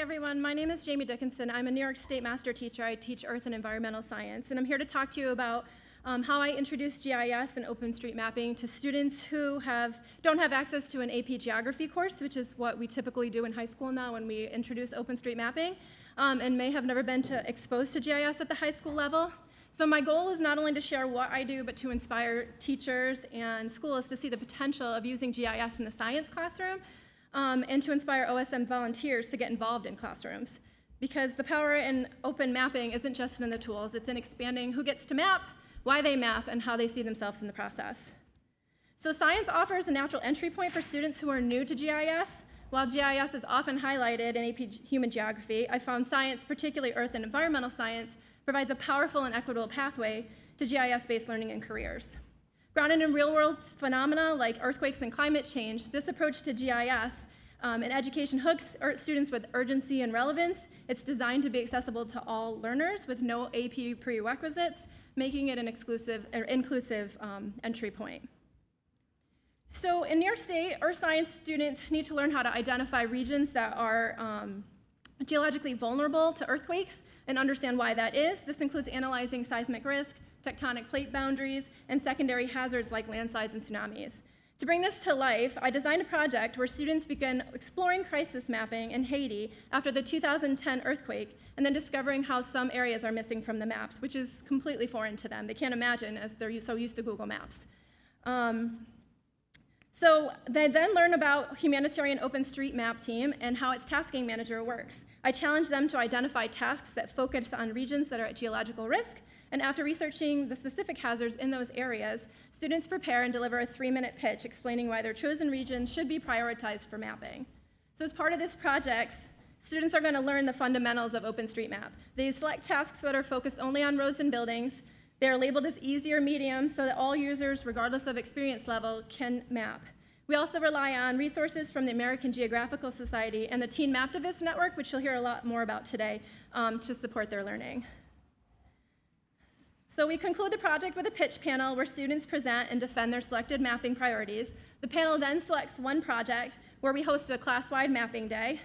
everyone. My name is Jamie Dickinson. I'm a New York State master teacher. I teach Earth and Environmental Science, and I'm here to talk to you about how I introduce GIS and OpenStreetMapping to students who don't have access to an AP Geography course, which is what we typically do in high school now when we introduce OpenStreetMapping, and may have never been exposed to GIS at the high school level. So my goal is not only to share what I do, but to inspire teachers and schools to see the potential of using GIS in the science classroom, and to inspire OSM volunteers to get involved in classrooms. Because the power in open mapping isn't just in the tools, it's in expanding who gets to map, why they map, and how they see themselves in the process. So science offers a natural entry point for students who are new to GIS. While GIS is often highlighted in AP Human Geography, I found science, particularly Earth and Environmental Science, provides a powerful and equitable pathway to GIS-based learning and careers. Grounded in real-world phenomena like earthquakes and climate change, this approach to GIS in education hooks students with urgency and relevance. It's designed to be accessible to all learners with no AP prerequisites, making it an inclusive entry point. So in New York State, earth science students need to learn how to identify regions that are geologically vulnerable to earthquakes and understand why that is. This includes analyzing seismic risk, tectonic plate boundaries, and secondary hazards like landslides and tsunamis. To bring this to life, I designed a project where students began exploring crisis mapping in Haiti after the 2010 earthquake, and then discovering how some areas are missing from the maps, which is completely foreign to them. They can't imagine, as they're so used to Google Maps. So they then learn about humanitarian OpenStreetMap team and how its tasking manager works. I challenge them to identify tasks that focus on regions that are at geological risk, and after researching the specific hazards in those areas, students prepare and deliver a 3-minute pitch explaining why their chosen region should be prioritized for mapping. So as part of this project, students are going to learn the fundamentals of OpenStreetMap. They select tasks that are focused only on roads and buildings. They are labeled as easy or medium so that all users, regardless of experience level, can map. We also rely on resources from the American Geographical Society and the Teen Maptivists Network, which you'll hear a lot more about today, to support their learning. So we conclude the project with a pitch panel where students present and defend their selected mapping priorities. The panel then selects one project where we host a class-wide mapping day,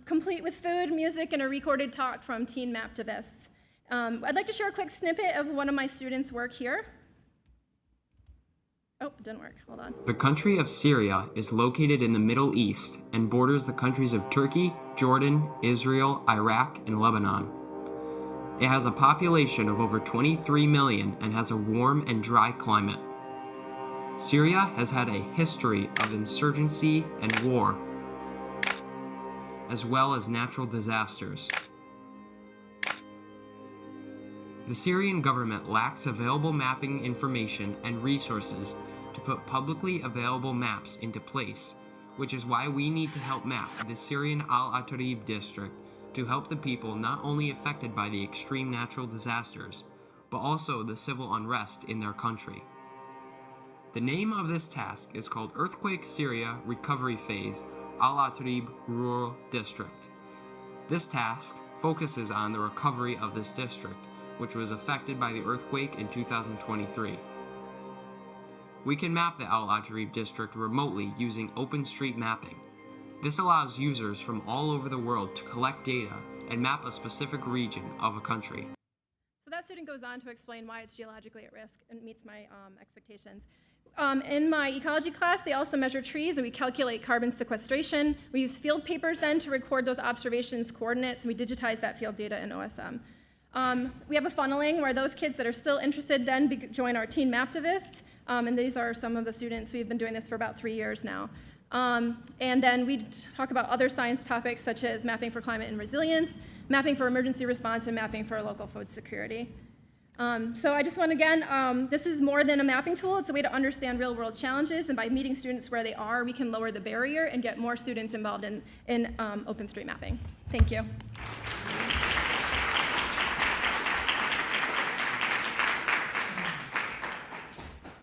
complete with food, music, and a recorded talk from Teen Maptivists. I'd like to share a quick snippet of one of my students' work here. Oh, it didn't work. Hold on. The country of Syria is located in the Middle East and borders the countries of Turkey, Jordan, Israel, Iraq, and Lebanon. It has a population of over 23 million and has a warm and dry climate. Syria has had a history of insurgency and war, as well as natural disasters. The Syrian government lacks available mapping information and resources to put publicly available maps into place, which is why we need to help map the Syrian Al-Atarib district to help the people not only affected by the extreme natural disasters, but also the civil unrest in their country. The name of this task is called Earthquake Syria Recovery Phase Al-Atarib Rural District. This task focuses on the recovery of this district, which was affected by the earthquake in 2023. We can map the Al-Atarib district remotely using OpenStreetMapping. This allows users from all over the world to collect data and map a specific region of a country. So that student goes on to explain why it's geologically at risk and meets my expectations. In my ecology class, they also measure trees and we calculate carbon sequestration. We use field papers then to record those observations coordinates, and we digitize that field data in OSM. We have a funneling where those kids that are still interested then join our Teen Maptivists, and these are some of the students. We've been doing this for about 3 years now. And then we talk about other science topics such as mapping for climate and resilience, mapping for emergency response, and mapping for local food security. So I just want to, again, this is more than a mapping tool. It's a way to understand real-world challenges, and by meeting students where they are, we can lower the barrier and get more students involved in OpenStreetMapping. Thank you.